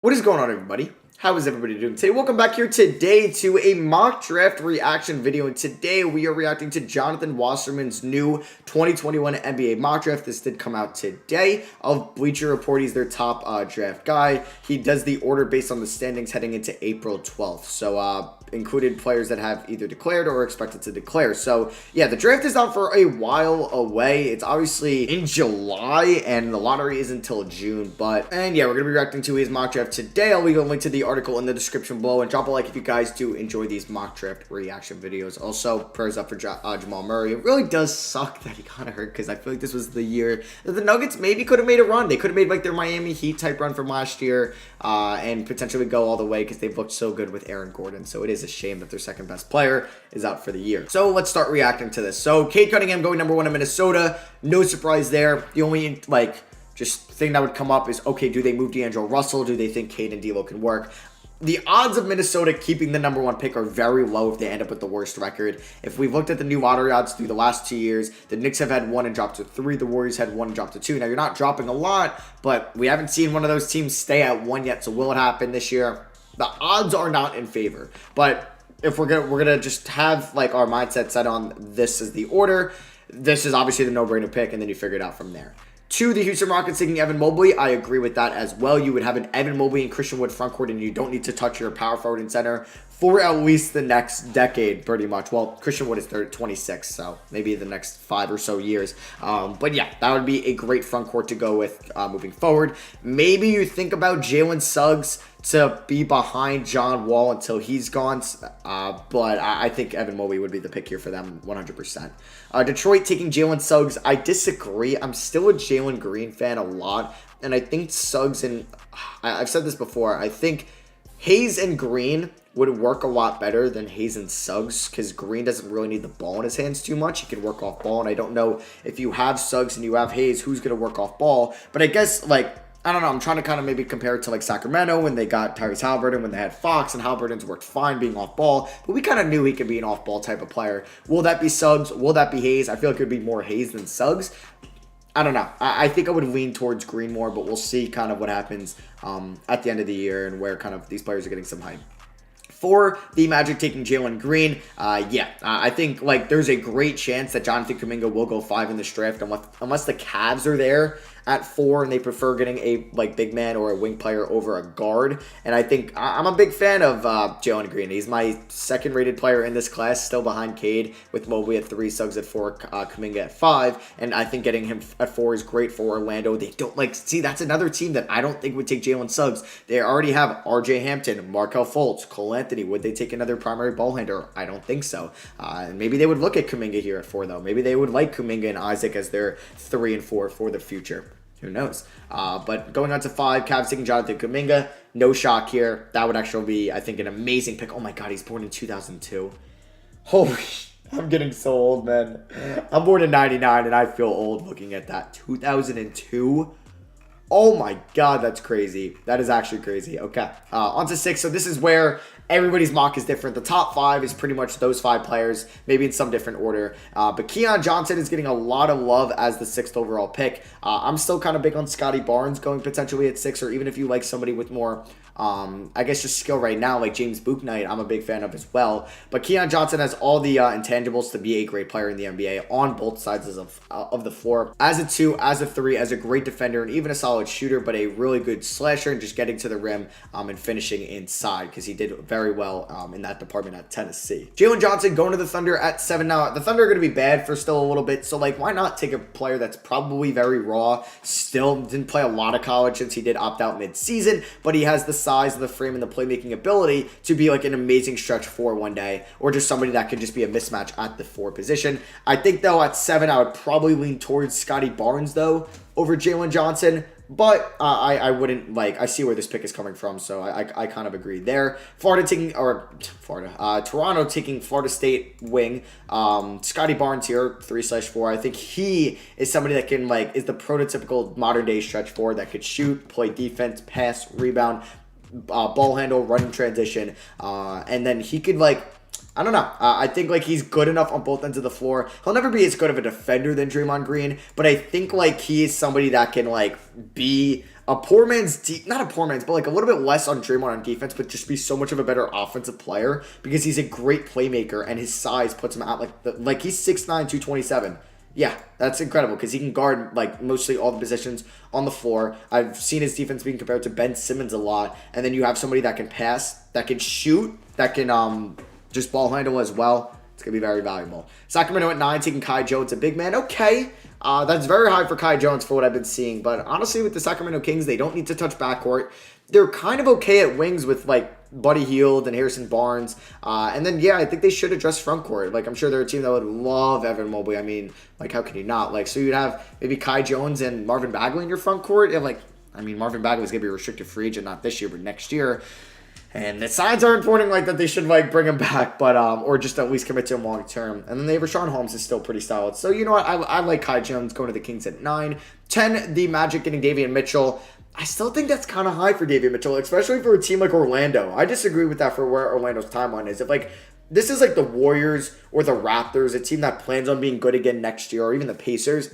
What is going on, everybody? How is everybody doing today? Welcome back here today to a mock draft reaction video, and today we are reacting to Jonathan Wasserman's new 2021 NBA mock draft. This did come out today of Bleacher Report. He's their top draft guy. He does the order based on the standings heading into April 12th. So included players that have either declared or expected to declare. So yeah, the draft is not for a while away. It's obviously in July and the lottery isn't until June, and yeah, we're gonna be reacting to his mock draft today. I'll leave a link to the article in the description below, and drop a like if you guys do enjoy these mock draft reaction videos. Also, prayers up for Jamal Murray. It really does suck that he got hurt, because I feel like this was the year that the Nuggets maybe could have made a run. They could have made like their Miami Heat type run from last year, and potentially go all the way, because they've looked so good with Aaron Gordon. So it is a shame that their second best player is out for the year. So let's start reacting to this. So Cade Cunningham going number 1 in Minnesota. No surprise there. The only just thing that would come up is, okay, do they move D'Angelo Russell? Do they think Cade and D'Lo can work? The odds of Minnesota keeping the number 1 pick are very low if they end up with the worst record. If we've looked at the new lottery odds through the last 2 years, the Knicks have had 1 and dropped to 3. The Warriors had 1 and dropped to 2. Now, you're not dropping a lot, but we haven't seen one of those teams stay at 1 yet. So will it happen this year? The odds are not in favor. But if we're gonna just have like our mindset set on this as the order, this is obviously the no-brainer pick, and then you figure it out from there. 2, the Houston Rockets taking Evan Mobley. I agree with that as well. You would have an Evan Mobley and Christian Wood frontcourt, and you don't need to touch your power forward and center for at least the next decade, pretty much. Well, Christian Wood is 26, so maybe the next 5 or so years. But yeah, that would be a great frontcourt to go with moving forward. Maybe you think about Jalen Suggs to be behind John Wall until he's gone. But I think Evan Mobley would be the pick here for them 100%. Detroit taking Jalen Suggs. I disagree. I'm still a Jalen Green fan a lot. And I think Suggs and I've said this before. I think Hayes and Green would work a lot better than Hayes and Suggs, because Green doesn't really need the ball in his hands too much. He can work off ball. And I don't know if you have Suggs and you have Hayes, who's going to work off ball. But I guess I don't know. I'm trying to kind of maybe compare it to Sacramento when they got Tyrese Haliburton, when they had Fox, and Haliburton's worked fine being off ball, but we kind of knew he could be an off ball type of player. Will that be Suggs? Will that be Hayes? I feel like it would be more Hayes than Suggs. I don't know. I think I would lean towards Green more, but we'll see kind of what happens at the end of the year and where kind of these players are getting some hype. For the Magic taking Jalen Green, I think there's a great chance that Jonathan Kuminga will go 5 in this draft, unless the Cavs are there at 4 and they prefer getting a big man or a wing player over a guard. And I think I'm a big fan of Jalen Green. He's my second rated player in this class, still behind Cade, with Mobley at 3, Suggs at 4, Kuminga at 5. And I think getting him at 4 is great for Orlando. They don't see, that's another team that I don't think would take Jalen Suggs. They already have RJ Hampton, Markelle Fultz, Cole Anthony. Would they take another primary ball handler? I don't think so. And maybe they would look at Kuminga here at 4, though. Maybe they would like Kuminga and Isaac as their 3 and 4 for the future. Who knows? But going on to 5, Cavs taking Jonathan Kuminga. No shock here. That would actually be, I think, an amazing pick. Oh my God, he's born in 2002. Holy, I'm getting so old, man. I'm born in 99, and I feel old looking at that. 2002? Oh my God, that's crazy. That is actually crazy. Okay, on to 6. So this is where everybody's mock is different. The top 5 is pretty much those 5 players, maybe in some different order. But Keon Johnson is getting a lot of love as the 6th overall pick. I'm still kind of big on Scotty Barnes going potentially at 6, or even if you like somebody with more, I guess, just skill right now, like James Bouknight, I'm a big fan of as well. But Keon Johnson has all the intangibles to be a great player in the NBA on both sides of the floor. As a 2, as a 3, as a great defender, and even a solid shooter, but a really good slasher and just getting to the rim and finishing inside, because he did very well in that department at Tennessee. Jalen Johnson going to the Thunder at 7. Now, the Thunder are going to be bad for still a little bit, so why not take a player that's probably very raw, still didn't play a lot of college since he did opt out mid-season, but he has the size of the frame and the playmaking ability to be an amazing stretch 4 one day, or just somebody that could just be a mismatch at the 4 position. I think, though, at 7, I would probably lean towards Scotty Barnes, though, over Jalen Johnson. But I wouldn't I see where this pick is coming from, so I kind of agree there. Toronto taking Florida State wing. Scotty Barnes here, 3/4. I think he is somebody that can is the prototypical modern day stretch 4 that could shoot, play defense, pass, rebound, ball handle, run in transition, and then he could I don't know. I think he's good enough on both ends of the floor. He'll never be as good of a defender than Draymond Green, but I think he is somebody that can be a poor man's, not a poor man's, but like a little bit less on Draymond on defense, but just be so much of a better offensive player because he's a great playmaker and his size puts him out like he's 6'9", 227. Yeah, that's incredible because he can guard like mostly all the positions on the floor. I've seen his defense being compared to Ben Simmons a lot, and then you have somebody that can pass, that can shoot, that can just ball handle as well. It's going to be very valuable. Sacramento at 9, taking Kai Jones, a big man. Okay, that's very high for Kai Jones for what I've been seeing. But honestly, with the Sacramento Kings, they don't need to touch backcourt. They're kind of okay at wings with, like, Buddy Hield and Harrison Barnes. And then, yeah, I think they should address front court. Like, I'm sure they're a team that would love Evan Mobley. I mean, like, how can you not? Like, so you'd have maybe Kai Jones and Marvin Bagley in your front court. And, like, I mean, Marvin Bagley's going to be a restricted free agent, not this year, but next year. And the signs aren't pointing like that they should like bring him back, but or just at least commit to him long term. And then they have Rashawn Holmes is still pretty solid. So you know what? I like Kai Jones going to the Kings at 9. 10, the Magic getting Davion Mitchell. I still think that's kind of high for Davion Mitchell, especially for a team like Orlando. I disagree with that for where Orlando's timeline is. If like this is like the Warriors or the Raptors, a team that plans on being good again next year, or even the Pacers.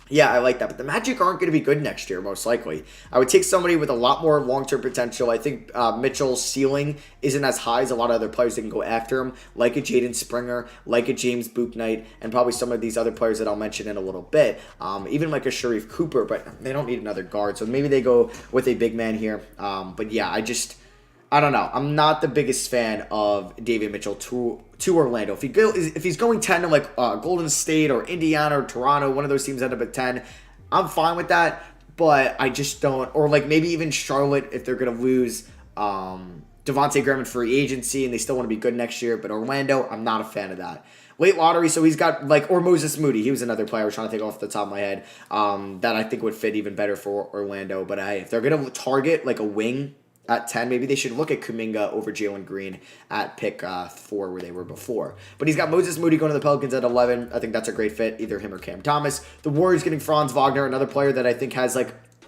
Yeah, I like that. But the Magic aren't going to be good next year, most likely. I would take somebody with a lot more long-term potential. I think Mitchell's ceiling isn't as high as a lot of other players that can go after him, like a Jaden Springer, like a James Bouknight, and probably some of these other players that I'll mention in a little bit. Even like a Sharif Cooper, but they don't need another guard. So maybe they go with a big man here. But yeah, I don't know. I'm not the biggest fan of Davion Mitchell to Orlando. If he's going 10 to like Golden State or Indiana or Toronto, one of those teams end up at 10, I'm fine with that. But I just don't. Or like maybe even Charlotte if they're going to lose Devontae Graham in free agency and they still want to be good next year. But Orlando, I'm not a fan of that. Late lottery, so he's got like, or Moses Moody. He was another player I was trying to think off the top of my head that I think would fit even better for Orlando. But hey, if they're going to target like a wing at 10, maybe they should look at Kuminga over Jalen Green at pick 4 where they were before. But he's got Moses Moody going to the Pelicans at 11. I think that's a great fit, either him or Cam Thomas. The Warriors getting Franz Wagner, another player that I think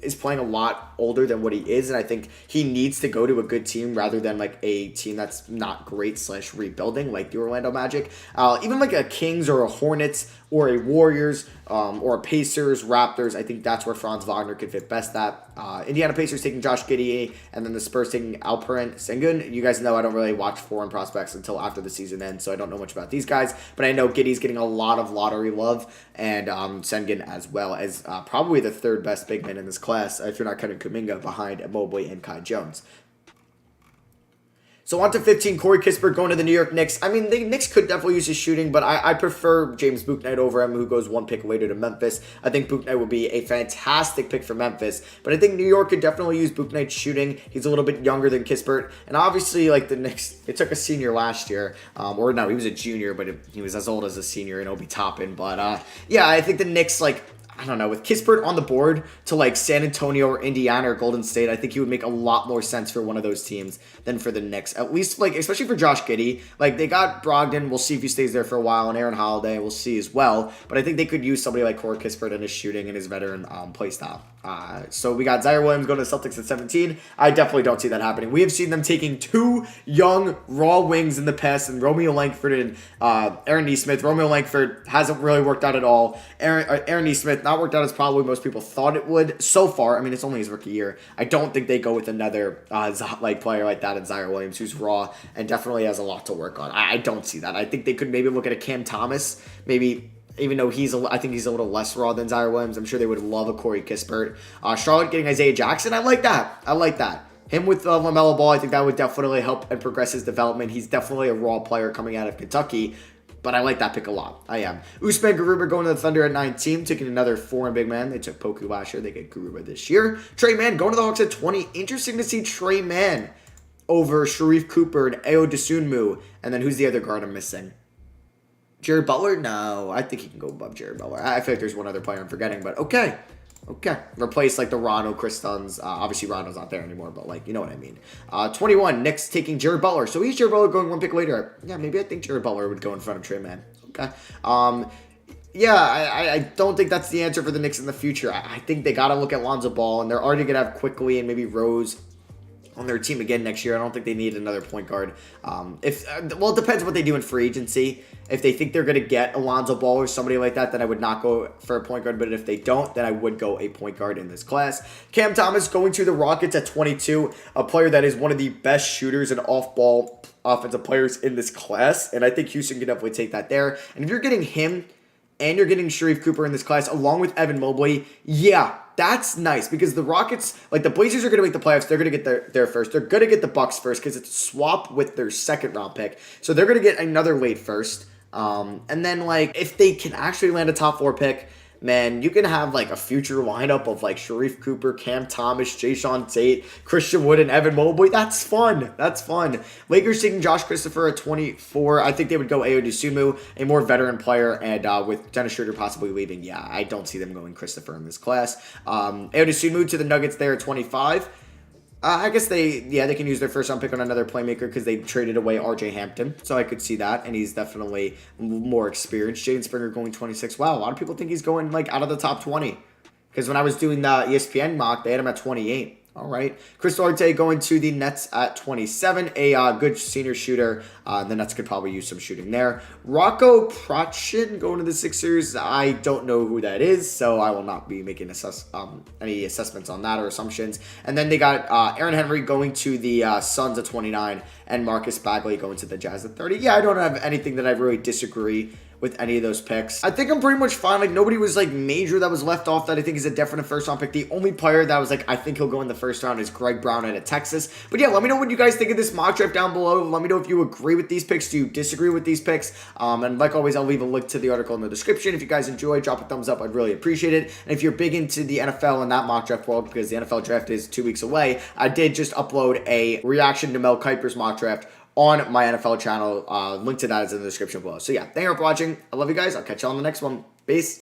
is playing a lot older than what he is, and I think he needs to go to a good team rather than like a team that's not great / rebuilding like the Orlando Magic. Even like a Kings or a Hornets or a Warriors or a Pacers, Raptors, I think that's where Franz Wagner could fit best at. Indiana Pacers taking Josh Giddey, and then the Spurs taking Alperen Sengun. You guys know I don't really watch foreign prospects until after the season ends, so I don't know much about these guys, but I know Giddey's getting a lot of lottery love, and Sengun as well as probably the third best big man in this class, if you're not counting Kuminga, behind Mobley and Kai Jones. So on to 15, Corey Kissberg going to the New York Knicks. I mean, the Knicks could definitely use his shooting, but I prefer James Bouknight over him, who goes one pick later to Memphis. I think Bouknight would be a fantastic pick for Memphis, but I think New York could definitely use Bouknight's shooting. He's a little bit younger than Kissberg, and obviously, like the Knicks, it took a senior last year, or no, he was a junior, but he was as old as a senior in Obi Toppin. But yeah, I think the Knicks, like, I don't know, with Kispert on the board to like San Antonio or Indiana or Golden State, I think he would make a lot more sense for one of those teams than for the Knicks. At least, like, especially for Josh Giddey. Like, they got Brogdon. We'll see if he stays there for a while. And Aaron Holiday, we'll see as well. But I think they could use somebody like Corey Kispert and his shooting and his veteran play style. So we got Zaire Williams going to the Celtics at 17. I definitely don't see that happening. We have seen them taking 2 young, raw wings in the past, and Romeo Langford and Aaron Nesmith. Romeo Langford hasn't really worked out at all. Aaron Nesmith, not worked out as probably most people thought it would so far. I mean, it's only his rookie year. I don't think they go with another player like that in Zaire Williams, who's raw and definitely has a lot to work on. I don't see that. I think they could maybe look at a Cam Thomas, maybe. Even though I think he's a little less raw than Zaire Williams. I'm sure they would love a Corey Kispert. Charlotte getting Isaiah Jackson. I like that. Him with LaMelo Ball, I think that would definitely help and progress his development. He's definitely a raw player coming out of Kentucky. But I like that pick a lot. I am. Usman Garuba going to the Thunder at 19, taking another foreign big man. They took Poku last year. They get Garuba this year. Trey Mann going to the Hawks at 20. Interesting to see Trey Mann over Sharif Cooper and Ayo Dosunmu. And then who's the other guard I'm missing? Jared Butler? No, I think he can go above Jared Butler. I feel like there's one other player I'm forgetting, but okay. Replace like the Rondo, Chris Dunn's. Obviously, Rondo's not there anymore, but like, you know what I mean. 21, Knicks taking Jared Butler. So he's Jared Butler going one pick later. Yeah, maybe I think Jared Butler would go in front of Trey Mann. Okay. Yeah, I don't think that's the answer for the Knicks in the future. I think they got to look at Lonzo Ball, and they're already going to have Quickly and maybe Rose on their team again next year. I don't think they need another point guard. Well, it depends what they do in free agency. If they think they're going to get Alonzo Ball or somebody like that, then I would not go for a point guard. But if they don't, then I would go a point guard in this class. Cam Thomas going to the Rockets at 22, a player that is one of the best shooters and off-ball offensive players in this class. And I think Houston can definitely take that there. And if you're getting him and you're getting Sharif Cooper in this class along with Evan Mobley, yeah, that's nice because the Rockets, like the Blazers are going to make the playoffs. They're going to get their first. They're going to get the Bucks first because it's a swap with their second round pick. So they're going to get another late first. And then like if they can actually land a top 4 pick, man, you can have like a future lineup of like Sharif Cooper, Cam Thomas, Jayshawn Tate, Christian Wood, and Evan Mobley. That's fun. That's fun. Lakers taking Josh Christopher at 24. I think they would go Ayo Dosunmu, a more veteran player, and with Dennis Schroeder possibly leaving, yeah, I don't see them going Christopher in this class. Ayo Dosunmu to the Nuggets there at 25. I guess they can use their first round pick on another playmaker because they traded away RJ Hampton. So I could see that, and he's definitely more experienced. Jaden Springer going 26. Wow, a lot of people think he's going like out of the top 20. Because when I was doing the ESPN mock, they had him at 28. All right. Chris Duarte going to the Nets at 27. A good senior shooter. The Nets could probably use some shooting there. Rocco Prachin going to the Sixers. I don't know who that is, so I will not be making any assessments on that or assumptions. And then they got Aaron Henry going to the Suns at 29 and Marcus Bagley going to the Jazz at 30. Yeah, I don't have anything that I really disagree with any of those picks. I think I'm pretty much fine. Like, nobody was, like, major that was left off that I think is a definite first-round pick. The only player that was, like, I think he'll go in the first round is Greg Brown out of Texas. But, yeah, let me know what you guys think of this mock draft down below. Let me know if you agree with these picks. Do you disagree with these picks? And, like always, I'll leave a link to the article in the description. If you guys enjoy, drop a thumbs up. I'd really appreciate it. And if you're big into the NFL and that mock draft world, because the NFL draft is 2 weeks away, I did just upload a reaction to Mel Kiper's mock draft on my NFL channel. Link to that is in the description below. So yeah, thank you for watching. I love you guys. I'll catch you on the next one. Peace.